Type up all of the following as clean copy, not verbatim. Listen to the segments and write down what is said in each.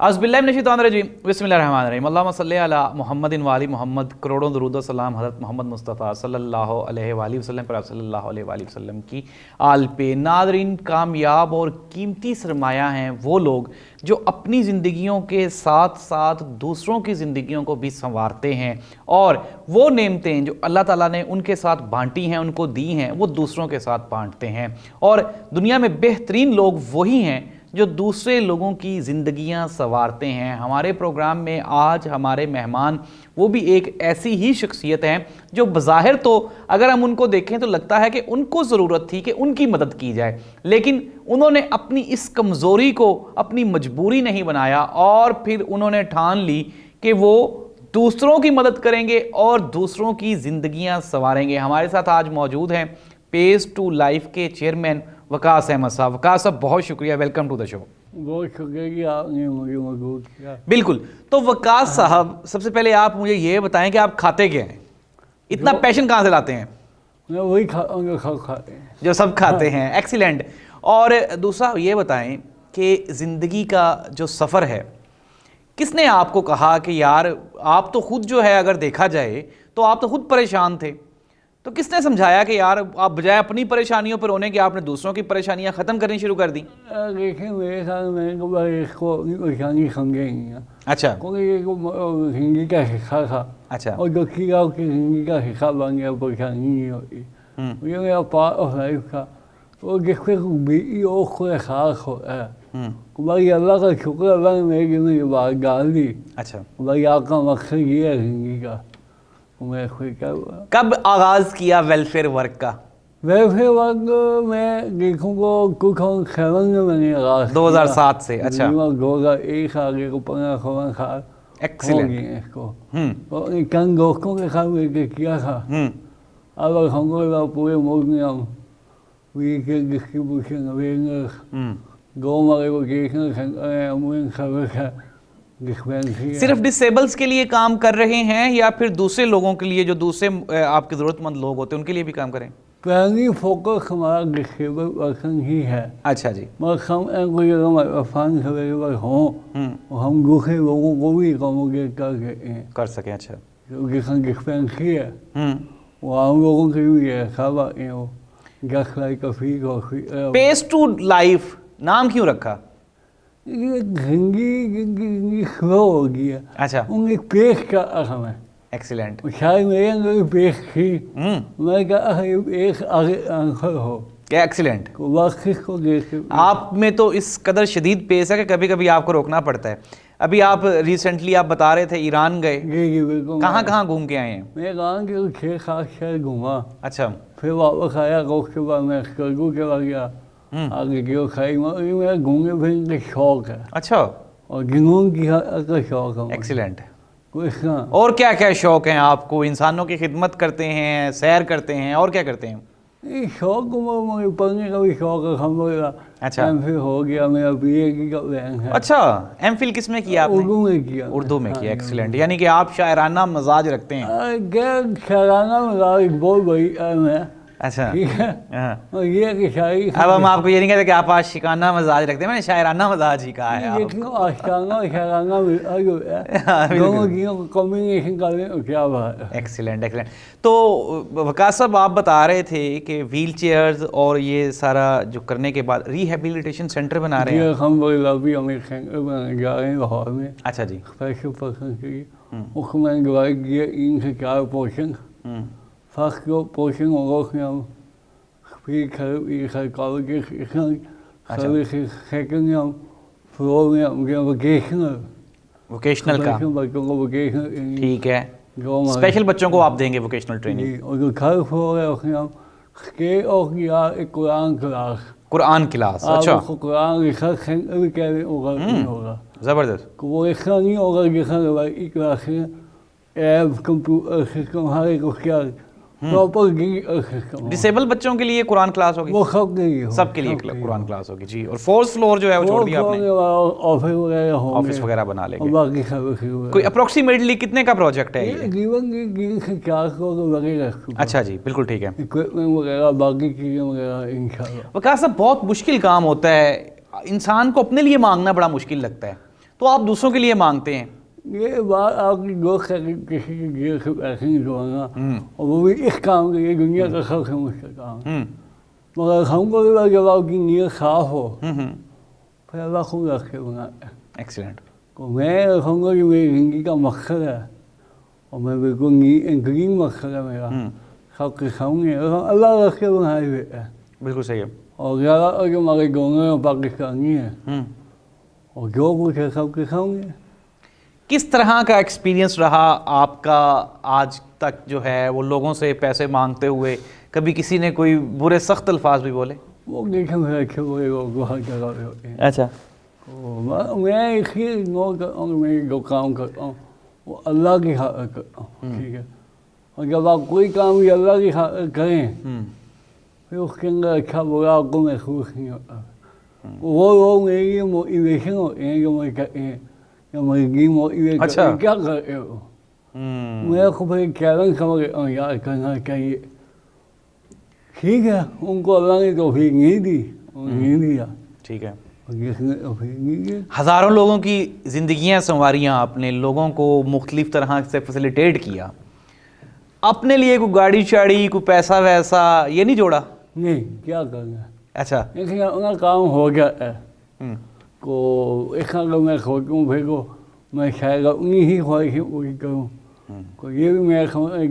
اعوذ باللہ من الشیطان الرجیم بسم اللہ الرحمن الرحیم اللہم صلی علی محمد وآل محمد، کروڑوں درود و سلام حضرت محمد مصطفیٰ صلی اللہ علیہ وآلہ وسلم پر، آپ صلی اللہ علیہ وآلہ وسلم کی آل پہ۔ ناظرین، کامیاب اور قیمتی سرمایہ ہیں وہ لوگ جو اپنی زندگیوں کے ساتھ ساتھ دوسروں کی زندگیوں کو بھی سنوارتے ہیں، اور وہ نعمتیں جو اللہ تعالیٰ نے ان کے ساتھ بانٹی ہیں، ان کو دی ہیں، وہ دوسروں کے ساتھ بانٹتے ہیں۔ اور دنیا میں بہترین لوگ وہی ہیں جو دوسرے لوگوں کی زندگیاں سنوارتے ہیں۔ ہمارے پروگرام میں آج ہمارے مہمان وہ بھی ایک ایسی ہی شخصیت ہیں جو بظاہر تو اگر ہم ان کو دیکھیں تو لگتا ہے کہ ان کو ضرورت تھی کہ ان کی مدد کی جائے، لیکن انہوں نے اپنی اس کمزوری کو اپنی مجبوری نہیں بنایا، اور پھر انہوں نے ٹھان لی کہ وہ دوسروں کی مدد کریں گے اور دوسروں کی زندگیاں سنواریں گے۔ ہمارے ساتھ آج موجود ہیں پیس ٹو لائف کے چیئرمین وقاص احمد صاحب۔ وقاص صاحب بہت شکریہ، ویلکم ٹو دا شو۔ بہت شکریہ کہ آپ نے مجھے مدعو کیا۔ بالکل، تو وقاص صاحب سب سے پہلے آپ مجھے یہ بتائیں کہ آپ کھاتے کیا ہیں؟ اتنا پیشن کہاں سے لاتے ہیں؟ میں وہی کھاتا ہوں جو سب کھاتے ہیں۔ جو سب کھاتے ہیں، ایکسیلنٹ۔ اور دوسرا یہ بتائیں کہ زندگی کا جو سفر ہے، کس نے آپ کو کہا کہ یار آپ تو خود جو ہے اگر دیکھا جائے تو آپ تو خود پریشان تھے، تو کس نے سمجھایا کہ یار آپ بجائے اپنی پریشانیوں پر رونے کے آپ نے دوسروں کی پریشانیاں ختم کرنی شروع کر دیں؟ دیکھیں میرے ساتھ میں نے کبھی اس کو اپنی پریشانی سمجھے ہی نہیں، اچھا کیونکہ یہ زندگی کا حصہ تھا، اچھا اور جو چیز آپ کی زندگی کا حصہ بن گیا پریشانی نہیں ہوتی۔ یہ میرا پارٹ آف لائف تھا، تو جس سے بیٹی اور کو احساس ہوتا ہے کہ بھائی اللہ کا شکر، اللہ نے میرے لیے یہ بات ڈال دی، اچھا بھائی آپ کا مقصد یہ ہے زندگی کا، میں کیا ہوا۔ کب آغاز کیا ویلفیئر ورک کا؟ ویسے وقت میں دیکھوں گا 2007 میں نے آغاز 2007 سے؟ اچھا 2001 آگے کو 15-16 سال ہو ایکسیلنٹ۔ گئے اس کو، اور چند دوستوں کے ساتھ مل کے کیا تھا۔ اب الحمدللہ پورے ملک میں ہم ویکل ڈسٹریبیوشن، اویئرنیس، گو ماڈیفکیشن سینٹر ہے، ایمبولینس سروس ہے، ڈسپینسری ہے۔ صرف ڈسیبلز کے لیے کام کر رہے ہیں یا پھر دوسرے لوگوں کے لیے جو دوسرے آپ کے ضرورت مند لوگ ہوتے ہیں ان کے لیے بھی کام کریں؟ پہلی فوکس ہمارا ڈسیبل پرسن ہی ہے۔ اچھا جی، بس ہم کوئی اگر ہمارے فنڈس اویلیبل ہوں اور ہم دوسرے لوگوں کو بھی اکوموڈیٹ کر سکتے ہیں، کر سکیں۔ اچھا جیسا ڈسپینسری ہے وہ عام لوگوں کے بھی ہے، سب آتے ہیں، وہ just like a free hospital. Peace to life نام کیوں رکھا؟ یہ زندگی سلو ہو گئی ہے، اچھا ان کی پیش کا اہم ہے، ایکسیلنٹ۔ شاید میرے اندر بھی پیش تھی، میں کہا ایک آگے آنسر ہو کیا ایکسیلنٹ۔ واقعی کو دیکھ۔ آپ میں تو اس قدر شدید پیس ہے کہ کبھی کبھی آپ کو روکنا پڑتا ہے۔ ابھی آپ ریسنٹلی آپ بتا رہے تھے ایران گئے، جی بالکل۔ کہاں کہاں گھوم کے آئے ہیں؟ میں ایران کے 6-7 شہر گھوما، اچھا پھر واپس آیا، اس کے بعد میں اسکرگو چلا گیا، آگے جو کھائی میرا گھومنے پھرنے کا شوق ہے، اچھا اور جنون کی کا شوق ہے۔ ایکسیلنٹ۔ کچھ اور کیا کیا شوق ہیں آپ کو؟ انسانوں کی خدمت کرتے ہیں، سیر کرتے ہیں، اور کیا کرتے ہیں؟ شوق مجھے پڑھنے کا بھی شوق ہے، الحمدللہ۔ اچھا ایم فل ہو گیا، میرا بی اے کی کا پلان ہے۔ اچھا، ایم فل کس میں کیا آپ نے؟ اردو میں کیا۔ اردو میں کیا، ایکسیلنٹ۔ یعنی کہ آپ شاعرانہ مزاج رکھتے ہیں؟ شاعرانہ مزاج بہت بڑی اہم ہے، اچھا ٹھیک ہے، اور یہ کہ شاعری اب ہم آپ کو یہ نہیں کہتے کہ آپ عاشقانہ مزاج رکھتے ہیں، میں نے شاعرانہ مزاج ہی کہا ہے آپ لیکن آشکانہ اور شاعرانہ جو ہے دونوں چیزوں کو کمبینیشن کر لیں تو کیا بات ہے۔ Excellent excellent. تو وقاص صاحب آپ بتا رہے تھے کہ ویل چیئرز اور یہ سارا جو کرنے کے بعد ریہیبلیٹیشن سینٹر بنا رہے ہیں؟ الحمدللہ ابھی ہم ایک سینٹر بنانے جا رہے ہیں لاہور میں، اچھا جی، اسپیشل پرسن کے لیے۔ اس کو میں نے ڈیوائڈ کیا 3 سے 4 پورشن۔ فرسٹ جو پورشن ہوگا اس میں ہم فری سائیکالوجسٹ سروسز، سیکنڈ میں ہم فلور میں ہم ووکیشنل کا، بچوں کو ووکیشنل، ٹھیک ہے، اسپیشل بچوں کو آپ دیں گے ووکیشنل ٹریننگ۔ اور جو تھرڈ فلور ہے اس میں ہم اسٹیٹ آف دی آرٹ ایک قرآن کلاس، قرآن کلاس۔ آپ اچھا اس کو قرآن ریسرچ سینٹر بھی کہہ رہے ہوگا، نہیں ہوگا، زبردست۔ وہ اس طرح نہیں ہوگا جیسا روایتی کلاسیں، ایپ کمپیوٹر سسٹم ہر ایک اس کا پراپر سسٹم۔ ڈسیبل بچوں کے لیے قرآن کلاس ہوگی؟ وہ سب کے لیے، سب کے لیے قرآن کلاس ہوگی جی۔ اور فورتھ فلور جو ہے وہ چھوڑ دیا آپ نے؟ آفس وغیرہ ہوں گے، آفس وغیرہ بنا لیں اور گے۔ باقی سروسز کوئی اپروکسیمیٹلی کتنے کا پروجیکٹ ہے یہ؟ جیون کی 3 سے 4 کروڑ وغیرہ، اچھا جی، بالکل ٹھیک ہے۔ اکوپمنٹ وغیرہ باقی چیزیں وغیرہ انشاءاللہ۔ وقاص صاحب بہت مشکل کام ہوتا ہے، انسان کو اپنے لیے مانگنا بڑا مشکل لگتا ہے، تو آپ دوسروں کے لیے مانگتے ہیں. یہ بات آپ کی دوست ہے کہ کسی کی گیر سے ایسے نہیں دوانا اور وہ بھی اس کام کے لیے دنیا کا سب سے مشکل کام ہے. مگر ہم کو بھی جب آپ کی نیت صاف ہو پھر اللہ خود رکھ کے بناتا ہے. ایکسیلنٹ. تو میں رکھوں گا کہ میری زندگی کا مقصد ہے اور میں بالکل گرین مقصد ہے میرا سب کے سامنے اللہ رکھ کے بنائے ہوئے ہے. بالکل صحیح ہے. اور زیادہ جو ہمارے دونوں پاکستانی ہیں اور جو کچھ ہے سب کے سامنے. کس طرح کا ایکسپیرینس رہا آپ کا آج تک جو ہے وہ لوگوں سے پیسے مانگتے ہوئے؟ کبھی کسی نے کوئی برے سخت الفاظ بھی بولے؟ وہ دیکھیں میرے اچھے برے لوگ ہر جگہ پہ ہوتے ہیں. اچھا. میں اس لیے اگنور کرتا ہوں کہ میں جو کام کرتا ہوں وہ اللہ کی خاطر کرتا ہوں. ٹھیک ہے. اور جب آپ کوئی کام بھی اللہ کی خاطر کریں پھر اس کے اندر اچھا برا آپ کو محسوس نہیں ہوتا. وہ لوگ میرے لیے موٹیویشن ہوتے ہیں جو میں کہتے ہیں اچھا. کیا کر رہے ہو. میں خود ایک چیلنج سمجھ لیتا ہوں یار کرنا چاہیے. ٹھیک ہے ان کو اللہ نے توفیق نہیں دی نہیں دیا. ٹھیک ہے. ہزاروں لوگوں کی زندگیاں سنواریاں آپ نے, لوگوں کو مختلف طرح سے فیسیلیٹیٹ کیا. اپنے لیے کوئی گاڑی شاڑی کوئی پیسہ ویسا یہ نہیں جوڑا؟ نہیں. کیا کرنا. اچھا. لیکن اپنا کام ہو جاتا ہے کو ایک اگر میں سوچوں پھر کو میں شاید اپنی ہی خواہشیں پوری کروں. کو یہ بھی میرا سمجھ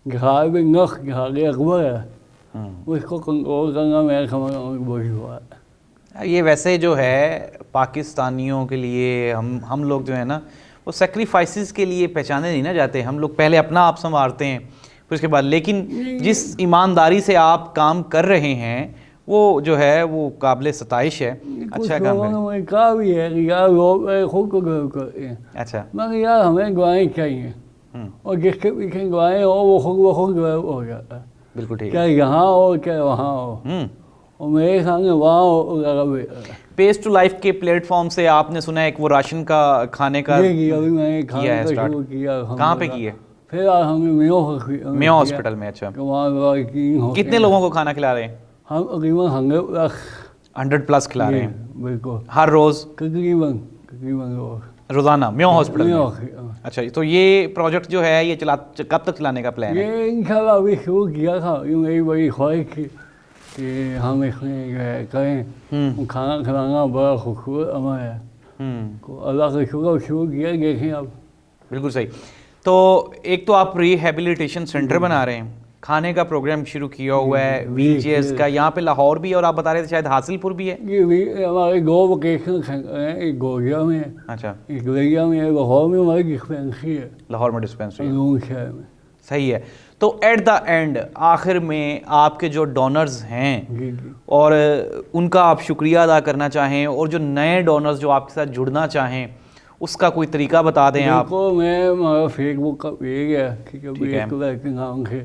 گھر بھی نخ گھر اکبر ہے اس کو کنٹرول کرنا میرا سمجھ بڑی بات ہے. یہ ویسے جو ہے پاکستانیوں کے لیے ہم لوگ جو ہے نا وہ سیکریفائسز کے لیے پہچانے نہیں نا جاتے. ہم لوگ پہلے اپنا آپ سنوارتے ہیں پھر اس کے بعد, لیکن جس ایمانداری سے آپ کام کر رہے ہیں وہ جو ہے وہ قابل ستائش ہے. اچھا کام ہے. کہا بھی ہے کہ یار لوگ خود کو گرو کرتے ہیں. اچھا. مگر یار ہمیں دعائیں چاہیے اور جس کے پیچھے دعائیں ہو وہ خود گرو ہو جاتا ہے. بالکل ٹھیک ہے. چاہے یہاں ہو چاہے وہاں ہو اور میرے سامنے وہاں ہو. پیس ٹو لائف کے پلیٹ فارم سے آپ نے سنا ہے کہ وہ راشن کا کھانے کا ابھی میں نے کھانے کا شروع کیا. کہاں پہ کی ہے؟ پھر ہم نے میو ہاسپٹل میں. اچھا. کتنے لوگوں کو کھانا کھلا رہے ہیں؟ ہم تقریباً 100+ کھلا رہے ہیں. بالکل. ہر روز؟ تقریباً روزانہ میو ہاسپٹل میں. اچھا. تو یہ پروجیکٹ جو ہے یہ کب تک چلانے کا پلان ہے؟ یہ انشاءاللہ ابھی شروع کیا تھا. یہ میری بڑی خواہش تھی کہ ہم اس میں جو ہے کریں. کھانا کھلانا بڑا خوبصورت عمل ہے. اللہ کا شکر شروع کیا. دیکھیں آپ. بالکل صحیح. تو ایک تو آپ ریہیبلیٹیشن سینٹر بنا رہے ہیں, کھانے کا پروگرام شروع کیا ہوا ہے, ویل چیئرز کا یہاں پہ لاہور بھی, اور آپ بتا رہے تھے شاید حاصل پور بھی ہے. یہ ہمارے 2 ووکیشنل سینٹر ہیں. ایک گوجا میں ہے. اچھا. ایک گوجا میں ہے. لاہور میں ہماری ڈسپینسری ہے. لاہور میں ڈسپینسری شہر میں. صحیح ہے. تو ایٹ دا اینڈ آخر میں آپ کے جو ڈونرز ہیں اور ان کا آپ شکریہ ادا کرنا چاہیں, اور جو نئے ڈونرز جو آپ کے ساتھ جڑنا چاہیں اس کا کوئی طریقہ بتا دیں آپ. میں ہمارا فیس بک کا پیج ہے. ٹھیک ہے. کے نام سے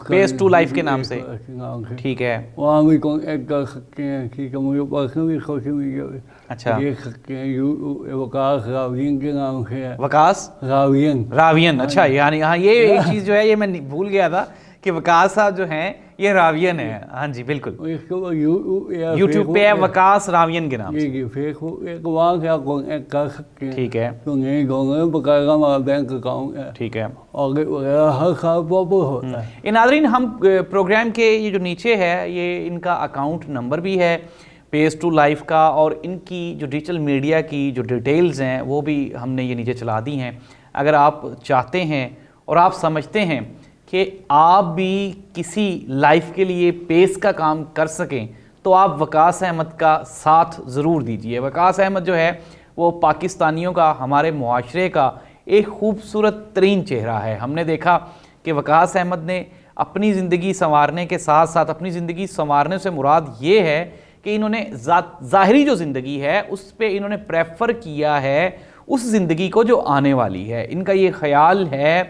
پیس ٹو لائف کے نام سے. ٹھیک ہے. وہاں بھی کانٹیکٹ کر سکتے ہیں. ٹھیک ہے. مجھے پرسنل بھی سوشل میڈیا پہ اچھا دیکھ سکتے ہیں. وقاص راوین کے نام سے ہے. وقاص راوین. اچھا. یعنی ہاں یہ ایک چیز جو ہے یہ میں بھول گیا تھا کہ وقاص صاحب جو ہیں یہ راوین ہے. ہاں جی بالکل. یوٹیوب پہ ہے وقاص راوین کے نام سے. فیس بک وہاں سے آپ کانٹیکٹ کر سکتے ہیں. ٹھیک ہے. تو نہیں گاؤں بقاعدہ ہمارا بینک اکاؤنٹ ہے. ٹھیک ہے. اور ہر سال پراپر ہوتا ہے. ناظرین ہم پروگرام کے یہ جو نیچے ہے یہ ان کا اکاؤنٹ نمبر بھی ہے پیس ٹو لائف کا, اور ان کی جو ڈیجیٹل میڈیا کی جو ڈیٹیلز ہیں وہ بھی ہم نے یہ نیچے چلا دی ہیں. اگر آپ چاہتے ہیں اور آپ سمجھتے ہیں کہ آپ بھی کسی لائف کے لیے پیس کا کام کر سکیں تو آپ وقاص احمد کا ساتھ ضرور دیجیے. وقاص احمد جو ہے وہ پاکستانیوں کا, ہمارے معاشرے کا ایک خوبصورت ترین چہرہ ہے. ہم نے دیکھا کہ وقاص احمد نے اپنی زندگی سنوارنے کے ساتھ ساتھ اپنی زندگی سنوارنے سے مراد یہ ہے کہ انہوں نے ظاہری جو زندگی ہے اس پہ انہوں نے پریفر کیا ہے اس زندگی کو جو آنے والی ہے. ان کا یہ خیال ہے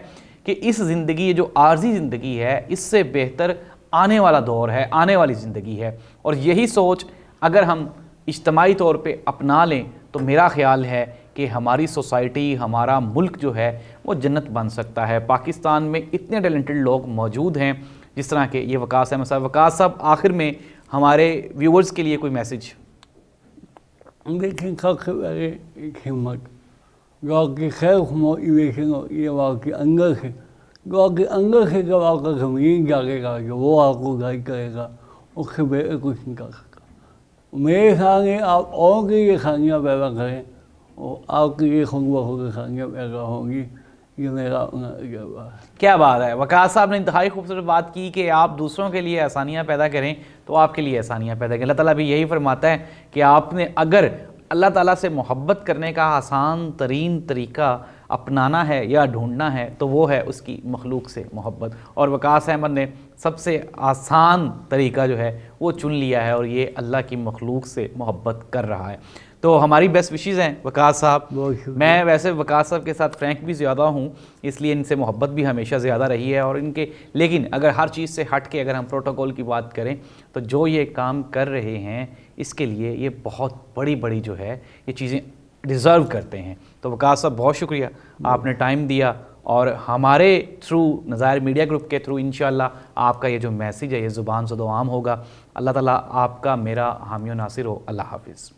کہ اس زندگی جو عارضی زندگی ہے اس سے بہتر آنے والا دور ہے, آنے والی زندگی ہے. اور یہی سوچ اگر ہم اجتماعی طور پہ اپنا لیں تو میرا خیال ہے کہ ہماری سوسائٹی, ہمارا ملک جو ہے وہ جنت بن سکتا ہے. پاکستان میں اتنے ٹیلنٹڈ لوگ موجود ہیں جس طرح کہ یہ وقاص احمد صاحب. وقاص صاحب آخر میں ہمارے ویورز کے لیے کوئی میسج؟ دیکھیں سب سے پہلے ایک ہمت، جو آپ کی خیر موٹیویشن ہوتی ہے وہ آپ کے اندر سے، جو آپ کے اندر سے جب آپ کا زمین جاگے گا جو وہ آپ کو گائڈ کرے گا، اس سے بہتر کچھ نہیں کر سکتا۔ میرے سامنے آپ اور کے لیے خانیاں پیدا کریں اور آپ کے لیے خود بخود خانیاں پیدا ہوں گی، یہ میرا اپنا تجربہ ہے۔ کیا بات ہے، وقاص صاحب نے انتہائی خوبصورت بات کی کہ آپ دوسروں کے لیے آسانیاں پیدا کریں تو آپ کے لیے آسانیاں پیدا کریں۔ اللہ تعالیٰ بھی یہی فرماتا ہے کہ آپ نے اگر اللہ تعالیٰ سے محبت کرنے کا آسان ترین طریقہ اپنانا ہے یا ڈھونڈنا ہے تو وہ ہے اس کی مخلوق سے محبت، اور وقاص احمد نے سب سے آسان طریقہ جو ہے وہ چن لیا ہے اور یہ اللہ کی مخلوق سے محبت کر رہا ہے۔ تو ہماری بیسٹ وشیز ہیں وقاص صاحب۔ بہت شکریہ۔ میں ویسے وقاص صاحب کے ساتھ فرینک بھی زیادہ ہوں، اس لیے ان سے محبت بھی ہمیشہ زیادہ رہی ہے، اور ان کے لیکن اگر ہر چیز سے ہٹ کے اگر ہم پروٹوکول کی بات کریں تو جو یہ کام کر رہے ہیں اس کے لیے یہ بہت بڑی جو ہے یہ چیزیں ڈیزرو کرتے ہیں۔ تو وقاص صاحب بہت شکریہ، آپ نے ٹائم دیا اور ہمارے تھرو نظائر میڈیا گروپ کے تھرو انشاءاللہ آپ کا یہ جو میسیج ہے یہ زبان زد و عام ہوگا۔ اللہ تعالیٰ آپ کا میرا حامی و ناصر ہو۔ اللہ حافظ۔